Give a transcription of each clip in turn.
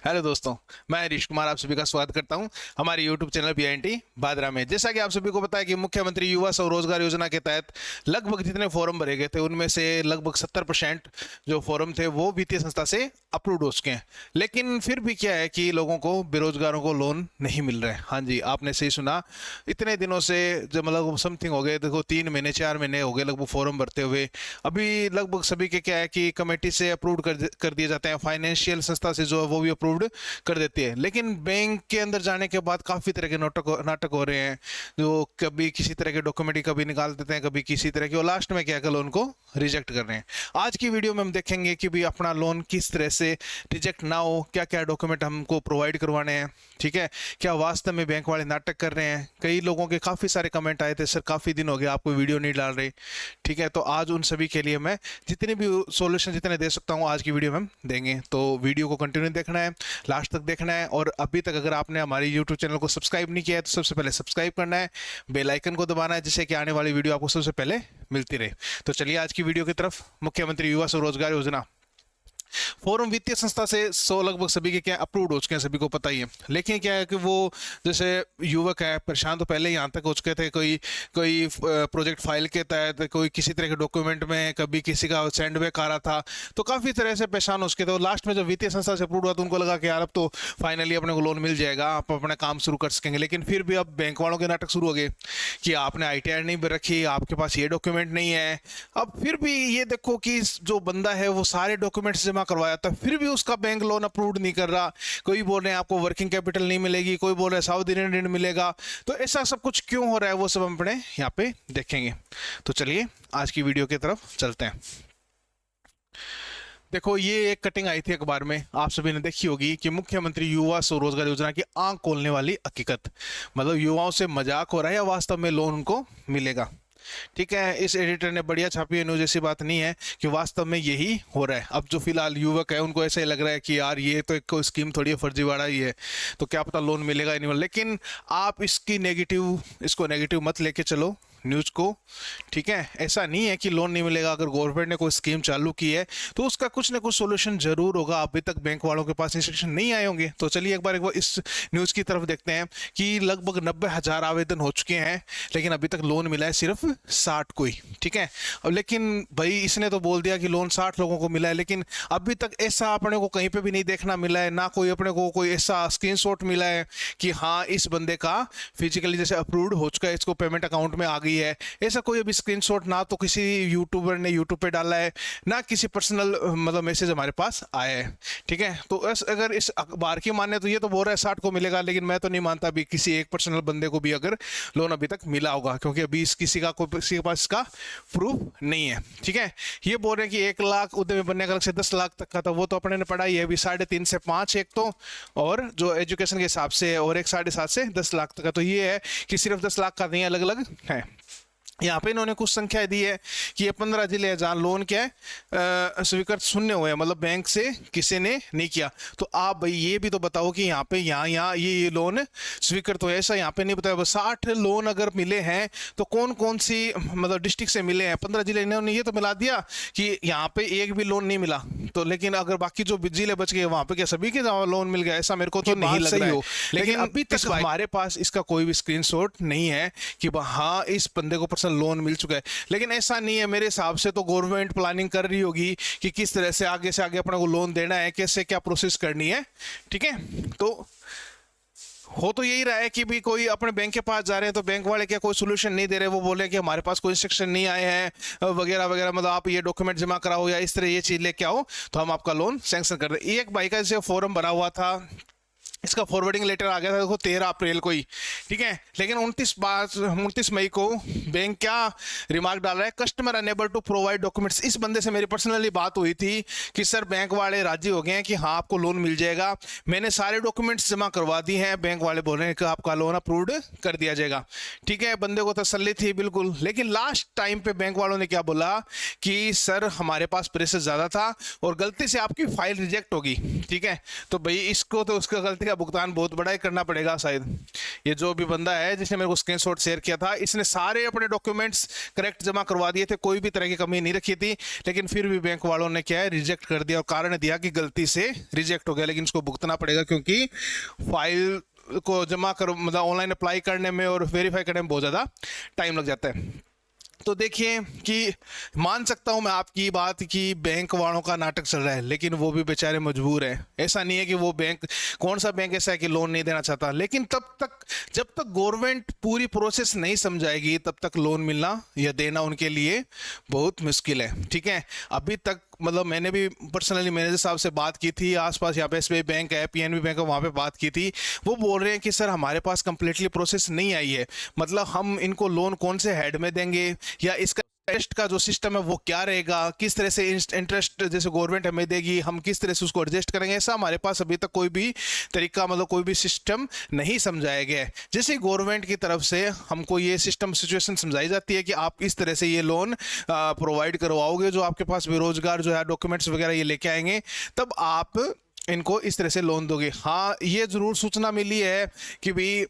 Hello दोस्तों, मैं हरीश कुमार आप सभी का स्वागत करता हूं हमारे YouTube चैनल PINT बादरा में। जैसा कि आप सभी को पता है कि मुख्यमंत्री युवा स्वरोजगार योजना के तहत लगभग जितने फॉर्म भरे गए थे उनमें से लगभग 70% जो फॉर्म थे वो वित्तीय संस्था से अप्रूव्ड हो चुके हैं। लेकिन फिर भी क्या है कि लोगों को, बेरोजगारों को लोन नहीं मिल रहे हैं। हाँ जी, आपने सही सुना, इतने दिनों से जब मतलब समथिंग हो गए, देखो 3 महीने 4 महीने हो गए लगभग फॉर्म भरते हुए। अभी लगभग सभी के क्या है कि कमेटी से अप्रूव कर दिए जाते हैं, फाइनेंशियल संस्था से जो है वो भी अप्रूव्ड कर देती है। लेकिन बैंक के अंदर जाने के बाद काफ़ी तरह के नाटक हो रहे हैं, जो कभी किसी तरह के डॉक्यूमेंट ही कभी निकाल देते हैं, कभी किसी तरह के, और लास्ट में क्या है, लोन को रिजेक्ट कर रहे हैं। आज की वीडियो में हम देखेंगे कि भी अपना लोन किस तरह से रिजेक्ट ना हो, क्या क्या डॉक्यूमेंट हमको प्रोवाइड करवाने हैं, ठीक है। क्या वास्तव में बैंक वाले नाटक कर रहे हैं। कई लोगों के काफ़ी सारे कमेंट आए थे, सर काफ़ी दिन हो गया आपको वीडियो नहीं डाल रहे, ठीक है। तो आज उन सभी के लिए मैं जितने भी सॉल्यूशन जितने दे सकता हूँ आज की वीडियो में हम देंगे। तो वीडियो को कंटिन्यू देखना है, लास्ट तक देखना है। और अभी तक अगर आपने हमारे यूट्यूब चैनल को सब्सक्राइब नहीं किया है तो सबसे पहले सब्सक्राइब करना है, बेल आइकन को दबाना है, जिससे कि आने वाली वीडियो आपको सबसे पहले मिलती रहे। तो चलिए आज की वीडियो की तरफ। मुख्यमंत्री युवा स्वरोजगार योजना फॉर्म वित्तीय संस्था से 100 लगभग सभी के क्या अप्रूव्ड हो चुके हैं, सभी को पता ही है। लेकिन क्या है कि वो जैसे युवक है परेशान तो पहले यहाँ तक हो चुके थे, कोई कोई प्रोजेक्ट फाइल के तहत, कोई किसी तरह के डॉक्यूमेंट में, कभी किसी का सेंडबैक आ रहा था, तो काफ़ी तरह से परेशान हो चुके थे। लास्ट में जब वित्तीय संस्था से अप्रूव हुआ तो उनको लगा कि यार अब तो फाइनली अपने को लोन मिल जाएगा, आप अपना काम शुरू कर सकेंगे। लेकिन फिर भी अब बैंक वालों के नाटक शुरू हो गए कि आपने ITR नहीं रखी, आपके पास ये डॉक्यूमेंट नहीं है। अब फिर भी ये देखो कि जो बंदा है वो सारे डॉक्यूमेंट्स जमा करवाया था, फिर भी उसका बैंक लोन अप्रूव्ड नहीं कर रहा। कोई बोल रहे हैं आपको वर्किंग कैपिटल नहीं मिलेगी, कोई बोल रहा है साउथ इंडियन ऋण मिलेगा। तो ऐसा सब कुछ क्यों हो रहा है वो सब हम अपने यहाँ पे देखेंगे। तो चलिए आज की वीडियो की तरफ चलते हैं। देखो, ये एक कटिंग आई थी अखबार में, आप सभी ने देखी होगी कि मुख्यमंत्री युवा स्वरोजगार योजना की आंख खोलने वाली हकीकत। मतलब युवाओं से मजाक हो रहा है या वास्तव में लोन उनको मिलेगा, ठीक है। इस एडिटर ने बढ़िया छापी है न्यूज़, ऐसी बात नहीं है कि वास्तव में यही हो रहा है। अब जो फिलहाल युवक है उनको ऐसा ही लग रहा है कि यार ये तो एक कोई स्कीम थोड़ी है, फर्जीवाड़ा ही है, तो क्या पता लोन मिलेगा ही नहीं मिलेगा। लेकिन आप इसको नेगेटिव मत लेके चलो न्यूज़ को, ठीक है। ऐसा नहीं है कि लोन नहीं मिलेगा। अगर गवर्नमेंट ने कोई स्कीम चालू की है तो उसका कुछ ना कुछ सोल्यूशन जरूर होगा। अभी तक बैंक वालों के पास इंस्ट्रक्शन नहीं आए होंगे। तो चलिए एक बार इस न्यूज़ की तरफ देखते हैं कि लगभग 90,000 आवेदन हो चुके हैं, लेकिन अभी तक लोन मिला है सिर्फ 60 को ही, ठीक है। अब लेकिन भाई इसने तो बोल दिया कि लोन 60 लोगों को मिला है, लेकिन अभी तक ऐसा अपने को कहीं पे भी नहीं देखना मिला है, ना कोई अपने को कोई ऐसा स्क्रीनशॉट मिला है कि हाँ इस बंदे का फिजिकली जैसे अप्रूव्ड हो चुका है, इसको पेमेंट अकाउंट में आ गई है। ऐसा कोई अभी स्क्रीनशॉट ना तो किसी यूट्यूबर ने यूट्यूब पे डाला है, ना किसी पर्सनल मतलब मैसेज हमारे पास आया है, ठीक है। तो अगर इस अखबार की माने तो ये तो बोल रहा है 60 को मिलेगा, लेकिन मैं तो नहीं मानता अभी किसी एक पर्सनल बंदे को भी अगर लोन अभी तक मिला होगा, क्योंकि अभी किसी के पास इसका प्रूफ नहीं है, ठीक है। ये बोल रहे हैं कि 1 लाख उद्यमी बनने का लक्ष्य 10 लाख तक का था, वो तो अपने ने पढ़ा ही है। अभी 3.5 से 5 एक तो, और जो एजुकेशन के हिसाब से, और एक 7.5 से 10 लाख तक का। तो ये है कि सिर्फ 10 लाख का नहीं, अलग अलग है। यहाँ पे इन्होंने कुछ संख्या दी है कि ये 15 जिले हैं जहाँ लोन क्या है स्वीकृत शून्य हुए हैं, मतलब बैंक से किसी ने नहीं किया। तो आप भाई ये भी तो बताओ कि यहाँ पे यहाँ ये लोन स्वीकृत हुए, ऐसा यहाँ पे नहीं बताया। 60 लोन अगर मिले हैं तो कौन कौन सी मतलब डिस्ट्रिक्ट से मिले हैं। 15 जिले इन्होंने ये तो मिला दिया कि यहाँ पे एक भी लोन नहीं मिला, तो लेकिन अगर बाकी जो जिले बच गए वहाँ पे क्या सभी के लोन मिल गया, ऐसा मेरे को तो नहीं लग रहा है। लेकिन अभी तक हमारे पास इसका कोई भी स्क्रीनशॉट नहीं है कि हाँ इस बंदे को लोन मिल चुका है। लेकिन ऐसा नहीं है, मेरे हिसाब से तो गवर्नमेंट प्लानिंग कर रही होगी कि किस तरह से आगे अपने को लोन देना है, कैसे क्या प्रोसेस करनी है, ठीक है। तो हो तो यही रहा है कि भी कोई अपने बैंक के पास जा रहे हैं तो बैंक वाले क्या कोई सोल्यूशन नहीं दे रहे, वो बोले कि हमारे पास कोई इंस्ट्रक्शन नहीं आए हैं वगैरह वगैरह, मतलब आप ये डॉक्यूमेंट जमा कराओ या इस तरह ये चीज लेके आओ तो हम आपका लोन सैंक्शन कर दें। एक भाई का जैसे फॉर्म भरा हुआ था, इसका फॉरवर्डिंग लेटर आ गया था देखो 13 अप्रैल को ही, ठीक है। लेकिन 29 मई को बैंक क्या रिमार्क डाल रहा है, customer unable to provide documents. इस बंदे से मेरी पर्सनली बात हुई थी कि सर बैंक वाले राजी हो गए हैं कि हाँ आपको लोन मिल जाएगा, मैंने सारे डॉक्यूमेंट्स जमा करवा दिए हैं, बैंक वाले बोल रहे हैं कि आपका लोन अप्रूव्ड कर दिया जाएगा, ठीक है। बंदे को तसल्ली थी बिल्कुल। लेकिन लास्ट टाइम पे बैंक वालों ने क्या बोला कि सर हमारे पास प्रेशर ज़्यादा था और गलती से आपकी फाइल रिजेक्ट होगी, ठीक है। तो भाई इसको तो उसका गलती का भुगतान बहुत बड़ा ही करना पड़ेगा शायद। ये जो भी बंदा है जिसने मेरे को स्क्रीनशॉट शेयर किया था, इसने सारे अपने डॉक्यूमेंट्स करेक्ट जमा करवा दिए थे, कोई भी तरह की कमी नहीं रखी थी, लेकिन फिर भी बैंक वालों ने क्या है रिजेक्ट कर दिया और कारण दिया कि गलती से रिजेक्ट हो गया, लेकिन इसको भुगतना पड़ेगा क्योंकि फाइल को जमा कर मतलब ऑनलाइन अप्लाई करने में और वेरीफाई करने में बहुत ज़्यादा टाइम लग जाता है। तो देखिए कि मान सकता हूं मैं आपकी बात कि बैंक वालों का नाटक चल रहा है, लेकिन वो भी बेचारे मजबूर हैं। ऐसा नहीं है कि वो बैंक, कौन सा बैंक ऐसा है कि लोन नहीं देना चाहता, लेकिन तब तक जब तक गवर्नमेंट पूरी प्रोसेस नहीं समझाएगी तब तक लोन मिलना या देना उनके लिए बहुत मुश्किल है। ठीक है, अभी तक मतलब मैंने भी पर्सनली मैनेजर साहब से बात की थी, आसपास यहाँ पे एसबीआई बैंक है, पीएनबी बैंक है, वहाँ पे बात की थी। वो बोल रहे हैं कि सर हमारे पास कंप्लीटली प्रोसेस नहीं आई है, मतलब हम इनको लोन कौन से हेड में देंगे या इसका इंटरेस्ट का जो सिस्टम है वो क्या रहेगा, किस तरह से इंटरेस्ट जैसे गवर्नमेंट हमें देगी हम किस तरह से उसको एडजस्ट करेंगे, ऐसा हमारे पास अभी तक कोई भी तरीका मतलब कोई भी सिस्टम नहीं समझाया गया है। जैसे गवर्नमेंट की तरफ से हमको ये सिस्टम सिचुएशन समझाई जाती है कि आप इस तरह से ये लोन प्रोवाइड करवाओगे, जो आपके पास बेरोजगार जो है डॉक्यूमेंट्स वगैरह ये लेके आएंगे, तब आप इनको इस तरह से लोन दोगे। हाँ, ये जरूर सूचना मिली है कि भाई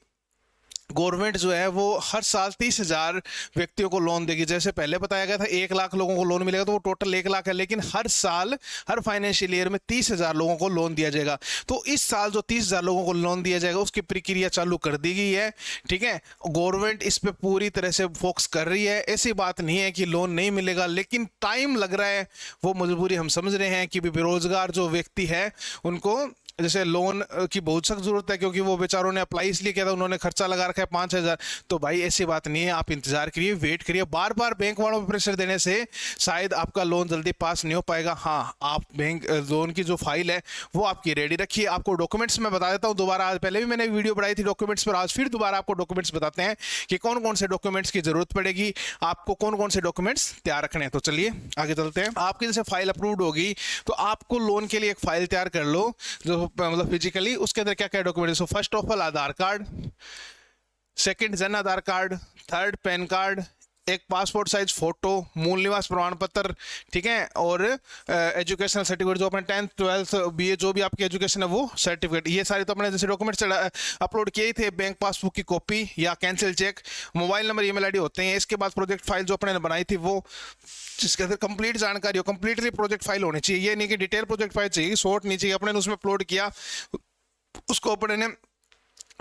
गवर्नमेंट जो है वो हर साल 30,000 व्यक्तियों को लोन देगी। जैसे पहले बताया गया था 1 लाख लोगों को लोन मिलेगा, तो वो टोटल 1 लाख है, लेकिन हर साल हर फाइनेंशियल ईयर में 30,000 लोगों को लोन दिया जाएगा। तो इस साल जो 30,000 लोगों को लोन दिया जाएगा उसकी प्रक्रिया चालू कर दी गई है। ठीक है, गवर्नमेंट इस पे पूरी तरह से फोकस कर रही है। ऐसी बात नहीं है कि लोन नहीं मिलेगा, लेकिन टाइम लग रहा है, वो मजबूरी हम समझ रहे हैं कि बेरोजगार जो व्यक्ति है उनको जैसे लोन की बहुत सख्त जरूरत है, क्योंकि वो बेचारों ने अप्लाई इसलिए किया था, उन्होंने खर्चा लगा रखा है 5,000। तो भाई ऐसी बात नहीं है, आप इंतजार करिए, वेट करिए। बार बार बैंक वालों पर प्रेशर देने से शायद आपका लोन जल्दी पास नहीं हो पाएगा। हाँ, आप बैंक लोन की जो फाइल है वो आपकी रेडी रखिए। आपको डॉक्यूमेंट्स मैं बता देता हूँ दोबारा, आज पहले भी मैंने वीडियो बनाई थी डॉक्यूमेंट्स पर, आज फिर दोबारा आपको डॉक्यूमेंट्स बताते हैं कि कौन कौन से डॉक्यूमेंट्स की जरूरत पड़ेगी, आपको कौन कौन से डॉक्यूमेंट्स तैयार रखने हैं। तो चलिए आगे चलते हैं। आपकी जैसे फाइल अप्रूव्ड होगी तो आपको लोन के लिए एक फाइल तैयार कर लो, जो मतलब फिजिकली उसके अंदर क्या क्या document. So first of all Aadhaar card, second Jan Aadhaar card, third pan card, एक पासपोर्ट साइज फोटो, मूल निवास प्रमाण पत्र, ठीक है, और एजुकेशनल सर्टिफिकेट जो अपने 10th 12th बीए जो भी आपकी एजुकेशन है वो सर्टिफिकेट, ये सारे तो अपने जैसे डॉक्यूमेंट्स अपलोड किए ही थे। बैंक पासबुक की कॉपी या cancel cheque, mobile number, email ID होते हैं। इसके बाद प्रोजेक्ट फाइल जो अपने बनाई थी वो, जिसके अंदर कंप्लीट जानकारी हो, कंप्लीटली प्रोजेक्ट फाइल होनी चाहिए। ये नहीं कि डिटेल प्रोजेक्ट फाइल चाहिए, शॉर्ट नहीं चाहिए। अपने उसमें अपलोड किया, उसको अपने ने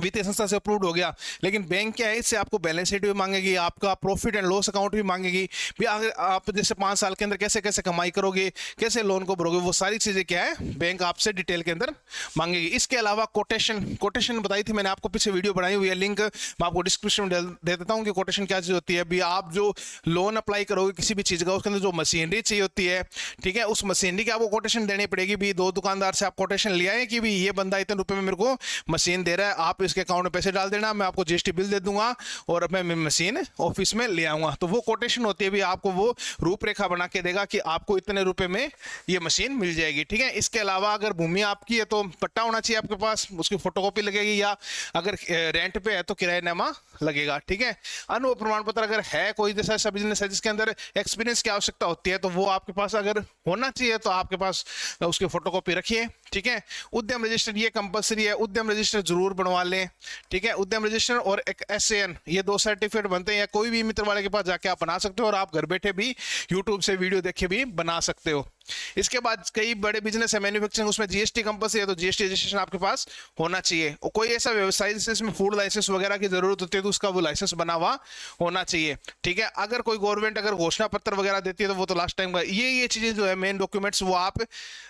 वित्तीय संस्था से अप्रूव्ड हो गया, लेकिन बैंक क्या है इससे आपको बैलेंस शीट भी मांगेगी, आपका प्रॉफिट एंड लॉस अकाउंट भी मांगेगी भी। अगर आप जैसे 5 साल के अंदर कैसे कैसे कमाई करोगे, कैसे लोन को भरोगे, वो सारी चीजें क्या है बैंक आपसे डिटेल के अंदर मांगेगी। इसके अलावा कोटेशन बताई थी मैंने आपको, पीछे वीडियो बनाई हुई है, लिंक मैं आपको डिस्क्रिप्शन में दे देता हूँ कि कोटेशन क्या चीज होती है। अभी आप जो लोन अप्लाई करोगे किसी भी चीज का, उसके अंदर जो मशीनरी चाहिए होती है, ठीक है, उस मशीनरी की आपको कोटेशन देनी पड़ेगी। भी 2 दुकानदार से आप कोटेशन ले आए कि भी ये बंदा इतने रुपए में मेरे को मशीन दे रहा है, आप इसके अकाउंट में पैसे डाल देना, मैं आपको जीएसटी बिल दे दूंगा और मैं मशीन ऑफिस में ले आऊंगा। तो वो कोटेशन होती है, भी आपको वो रूपरेखा बना के देगा कि आपको इतने रुपए में ये मशीन मिल जाएगी। ठीक है, इसके अलावा अगर भूमि आपकी है तो पट्टा होना चाहिए आपके पास, उसकी फोटोकॉपी लगेगी, या अगर रेंट पे है तो किराएनामा लगेगा। ठीक है, अनुभव प्रमाण पत्र अगर है, कोई जैसा ऐसा बिजनेस है जिसके अंदर एक्सपीरियंस की आवश्यकता होती है तो वो आपके पास अगर होना चाहिए, तो आपके पास उसकी फोटोकॉपी रखिए। ठीक है, उद्यम रजिस्टर ये कंपलसरी है, उद्यम रजिस्टर जरूर बनवा लें। ठीक है, उद्यम रजिस्टर और एक SAN, ये 2 सर्टिफिकेट बनते हैं, या कोई भी मित्र वाले के पास जाके आप बना सकते हो, और आप घर बैठे भी यूट्यूब से वीडियो देख के भी बना सकते हो। इसके बाद कई बड़े बिजनेस है मैन्युफैक्चरिंग, उसमें जीएसटी कंपलसरी है, तो जीएसटी रजिस्ट्रेशन आपके पास होना चाहिए। और कोई ऐसा व्यवसाय जिसमें फूड लाइसेंस वगैरह की जरूरत होती है तो उसका वो लाइसेंस बना हुआ होना चाहिए। ठीक है, अगर कोई गवर्नमेंट अगर घोषणा पत्र वगैरह देती है तो वो तो लास्ट टाइम का, ये चीजें जो है मेन डॉक्यूमेंट्स वो आप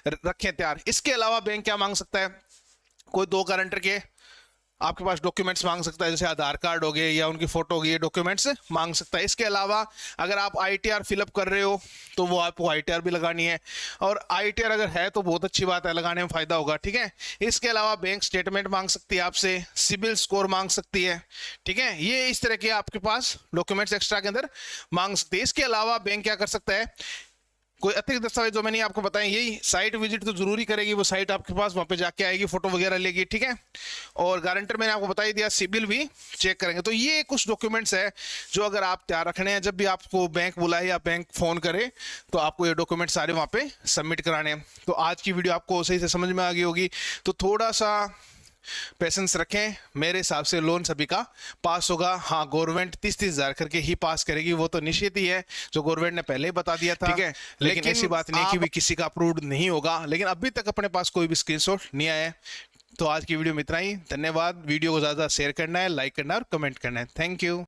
रखें तैयार। इसके अलावा बैंक क्या मांग सकता है, कोई 2 गारंटर के आपके पास डॉक्यूमेंट्स मांग सकता है, जैसे आधार कार्ड हो गए या उनकी फोटो हो गई, ये डॉक्यूमेंट्स मांग सकता है। इसके अलावा अगर आप ITR फिलअप कर रहे हो तो वो आपको ITR भी लगानी है, और ITR अगर है तो बहुत अच्छी बात है, लगाने में फायदा होगा। ठीक है, इसके अलावा बैंक स्टेटमेंट मांग सकती है आपसे, सिबिल स्कोर मांग सकती है। ठीक है, ये इस तरह के आपके पास डॉक्यूमेंट्स एक्स्ट्रा के अंदर मांग सकती है। इसके अलावा बैंक क्या कर सकता है, कोई अतिरिक्त दस्तावेज जो मैंने आपको बताया, यही साइट विजिट तो जरूरी करेगी, वो साइट आपके पास वहां पे जाके आएगी, फोटो वगैरह लेगी। ठीक है, और गारंटर मैंने आपको बता ही दिया, सिबिल भी चेक करेंगे। तो ये कुछ डॉक्यूमेंट्स है जो अगर आप तैयार रखने हैं, जब भी आपको बैंक बुलाए या बैंक फोन करे तो आपको ये डॉक्यूमेंट सारे वहां पे सबमिट कराने हैं। तो आज की वीडियो आपको सही से समझ में आ गई होगी। तो थोड़ा सा पेशेंस रखें, मेरे हिसाब से लोन सभी का पास होगा। हाँ, गवर्नमेंट 30-30 हजार करके ही पास करेगी, वो तो निश्चित ही है, जो गवर्नमेंट ने पहले ही बता दिया था, ठीक है। लेकिन ऐसी बात नहीं है कि भी किसी का अप्रूव्ड नहीं होगा, लेकिन अभी तक अपने पास कोई भी स्क्रीनशॉट नहीं आया है। तो आज की वीडियो में इतना ही, धन्यवाद। वीडियो को ज़्यादा शेयर करना है, लाइक करना है और कमेंट करना है। Thank you.